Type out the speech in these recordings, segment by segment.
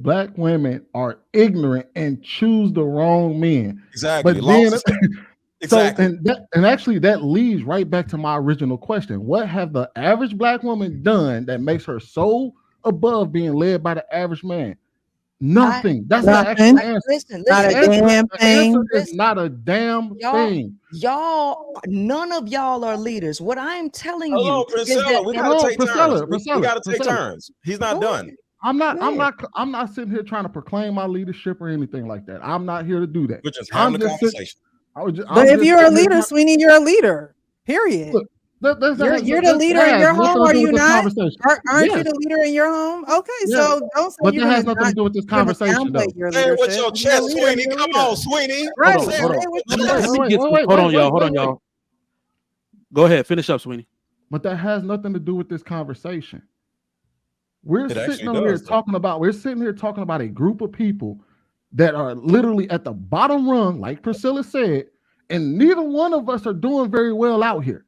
black women are ignorant and choose the wrong men. Exactly. But then, exactly. and actually that leads right back to my original question. What have the average black woman done that makes her so above being led by the average man? Nothing. That's the actual answer. Listen. Not a damn The thing. answer is not a damn thing. Y'all, none of y'all are leaders. What I'm telling Hello, you is that we gotta take turns. We gotta take turns. He's not done. I'm not sitting here trying to proclaim my leadership or anything like that. I'm not here to do that. We're just having a conversation. But if you're a leader, Sweeney, you're a leader. Period. Look, you're the leader in your home, are you not? Aren't you the leader in your home? Okay, so don't say but that has nothing to do with this conversation, though. Say it with your chest, Sweeney. Come on, Sweeney. Right. Hold on, y'all. Go ahead, finish up, Sweeney. But that has nothing to do with this conversation. We're sitting here talking about a group of people that are literally at the bottom rung, like Priscilla said, and neither one of us are doing very well out here.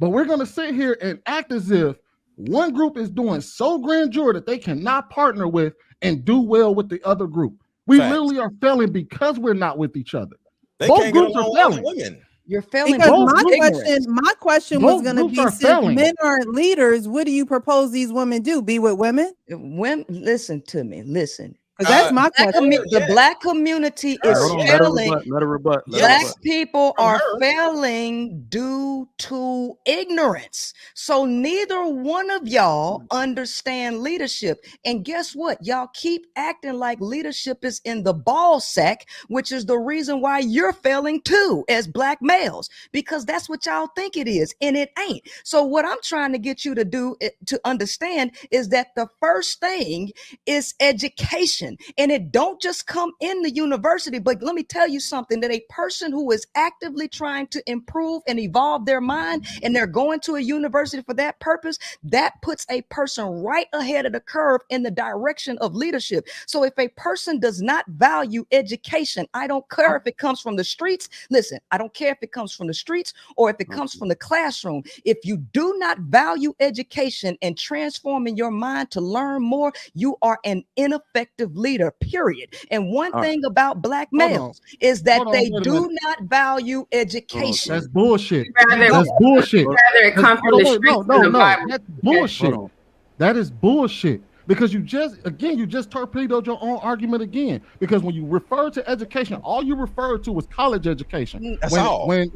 But we're going to sit here and act as if one group is doing so grandeur that they cannot partner with and do well with the other group. We literally are failing because we're not with each other. Both groups are failing. You're failing because my question was going to be, since men aren't leaders, what do you propose these women do? Be with women? Women, listen to me. Listen. That's my question. The black community is failing. Let her rebut. Black people are failing due to ignorance. So neither one of y'all understand leadership. And guess what? Y'all keep acting like leadership is in the BallSack, which is the reason why you're failing too as black males, because that's what y'all think it is, and it ain't. So what I'm trying to get you to do, to understand, is that the first thing is education. And it don't just come in the university, but let me tell you something, that a person who is actively trying to improve and evolve their mind, and they're going to a university for that purpose, that puts a person right ahead of the curve in the direction of leadership. So if a person does not value education, I don't care if it comes from the streets. Listen, I don't care if it comes from the streets or if it comes from the classroom. If you do not value education and transforming your mind to learn more, you are an ineffective leader, period. And one thing about black males is that they do not value education. That's bullshit. That's bullshit. That's bullshit. That is bullshit. Because you just torpedoed your own argument again. Because when you refer to education, all you refer to was college education. That's all. When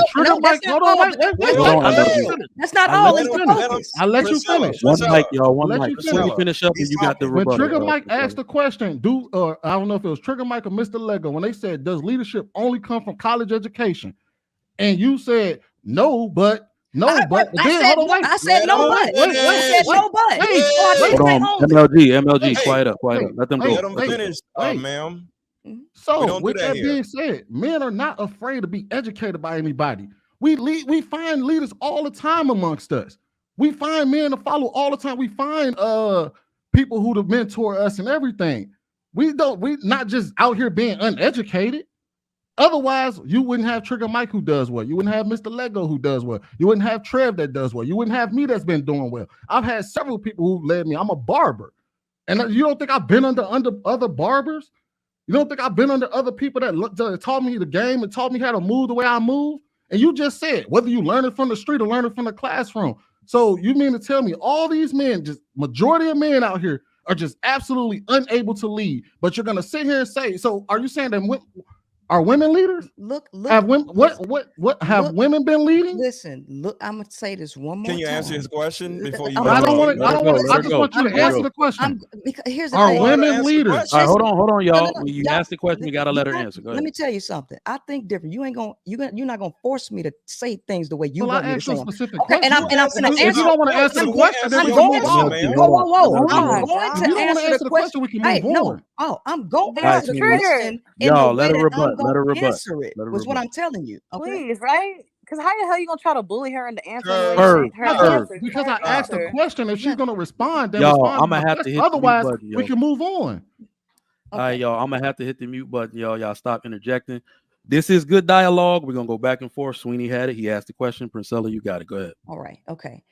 Trigger Mike, hold on, wait. That's not all. I'll let you finish. One mic, y'all. One mic. Before you finish up, and you got the rebuttal. When Trigger Mike asked the question, I don't know if it was Trigger Mike or Mr. Lego, when they said, does leadership only come from college education? And you said, no, but. I said no, but. MLG, quiet up. Let them go. Let them finish, ma'am. So, with that being said, men are not afraid to be educated by anybody. We find leaders all the time amongst us. We find men to follow all the time. We find people who to mentor us and everything. We not just out here being uneducated. Otherwise, you wouldn't have Trigger Mike who does well. You wouldn't have Mr. Lego who does well. You wouldn't have Trev that does well. You wouldn't have me that's been doing well. I've had several people who led me. I'm a barber. And you don't think I've been under other barbers? You don't think I've been under other people that taught me the game and taught me how to move the way I move? And you just said, whether you learn it from the street or learn it from the classroom. So you mean to tell me all these men, just majority of men out here, are just absolutely unable to lead? But you're going to sit here and say, so are you saying that are women leaders? Look. Have women women been leading? Listen, look. I'm gonna say this one more time. Can you answer his question before you? I just want you to answer the question. Here's the are thing. women leaders? All right, hold on, y'all. When you ask the question, you gotta let her answer. Go ahead. Let me tell you something. I think different. You're not gonna force me to say things the way you want me to say them. Specific okay, and I'm gonna answer. If you don't want to answer the question, then we can move on. Whoa. I'm going to answer the question. We can move on. I'm going to answer the question. Y'all, let her rebut. Let her rebut. It was what I'm telling you. Okay? Please, right? Because how the hell are you gonna try to bully her into answering her? Because I asked the question. If she's gonna respond, then respond. I'm gonna have to hit otherwise the mute button, we can move on. Okay. All right, y'all. I'm gonna have to hit the mute button, y'all. Y'all stop interjecting. This is good dialogue. We're gonna go back and forth. Sweeney had it. He asked the question. Princella, you got it. Go ahead. All right. Okay.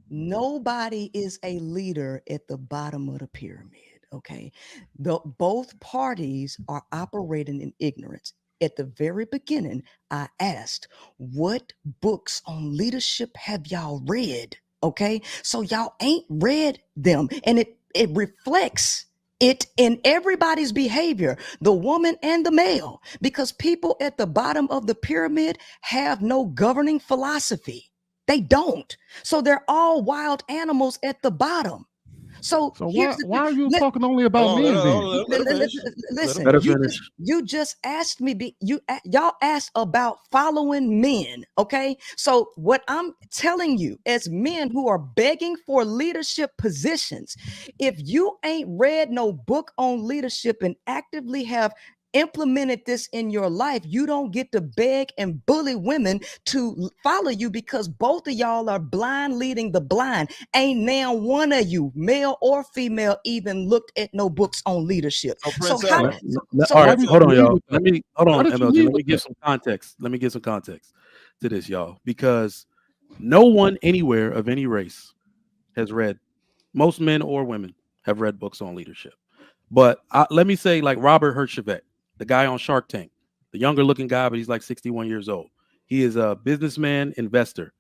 Nobody is a leader at the bottom of the pyramid. Okay. Both parties are operating in ignorance. At the very beginning, I asked, what books on leadership have y'all read? Okay. So y'all ain't read them. And it reflects it in everybody's behavior, the woman and the male, because people at the bottom of the pyramid have no governing philosophy. They don't. So they're all wild animals at the bottom. So why are you talking only about men then? Listen, you just asked me, y'all asked about following men, okay? So what I'm telling you, as men who are begging for leadership positions, if you ain't read no book on leadership and actively have implemented this in your life, you don't get to beg and bully women to follow you, because both of y'all are blind leading the blind. Ain't now one of you, male or female, even looked at no books on leadership. All right, hold on, y'all. Let me MLG. Let me give some context. Let me give some context to this, y'all, because no one anywhere of any race has read, most men or women have read books on leadership. But let me say, like Robert Herjavec, the guy on Shark Tank, the younger looking guy, but he's like 61 years old. He is a businessman, investor,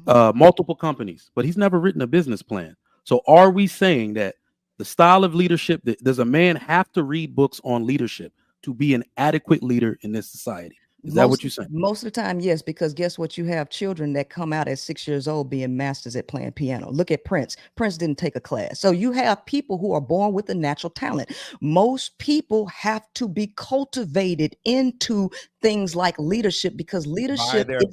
multiple companies, but he's never written a business plan. So are we saying that the style of leadership, does a man have to read books on leadership to be an adequate leader in this society? Is that what you're saying? Most of the time, yes, because guess what? You have children that come out at 6 years old being masters at playing piano. Look at Prince. Prince didn't take a class. So you have people who are born with a natural talent. Most people have to be cultivated into things like leadership, because leadership the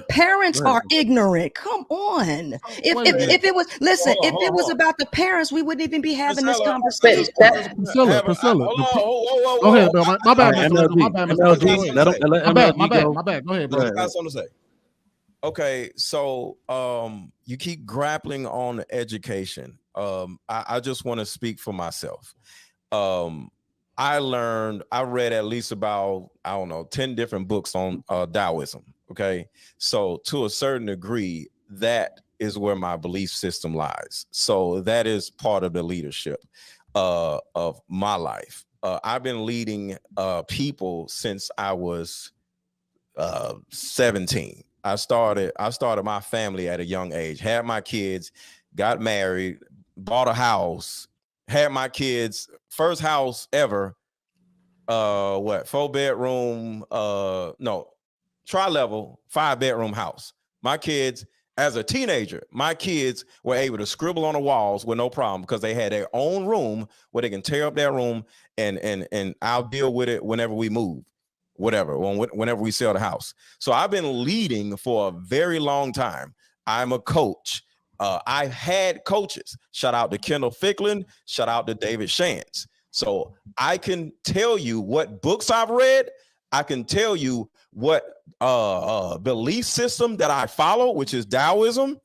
parents are ignorant. Come on. If it was, listen, if it was about the parents, we wouldn't even be having this conversation. Priscilla. Go ahead, bro. My bad. My bad. Go ahead, bro. I got something to say. Okay, so you keep grappling on education. I just want to speak for myself. I read at least about, 10 different books on Taoism. Okay, so to a certain degree, that is where my belief system lies. So that is part of the leadership of my life. I've been leading people since I was 17. I started my family at a young age, had my kids, got married, bought a house, had my kids, first house ever, 4-bedroom, tri-level, 5-bedroom house. My kids, as a teenager, my kids were able to scribble on the walls with no problem, because they had their own room where they can tear up their room and I'll deal with it whenever we move, whatever, whenever we sell the house. So I've been leading for a very long time. I'm a coach. I had coaches. Shout out to Kendall Ficklin. Shout out to David Shantz. So I can tell you what books I've read. I can tell you what belief system that I follow, which is Taoism.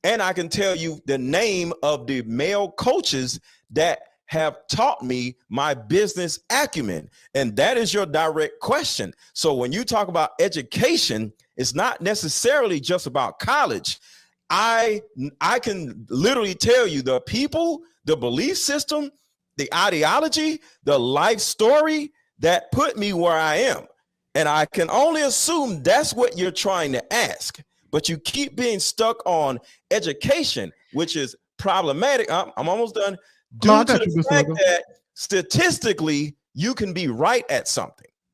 And I can tell you the name of the male coaches that have taught me my business acumen. And that is your direct question. So when you talk about education, it's not necessarily just about college. I can literally tell you the people, the belief system, the ideology, the life story that put me where I am. And I can only assume that's what you're trying to ask, but you keep being stuck on education, which is problematic. I'm almost done. Due to the fact that statistically you can be right at something.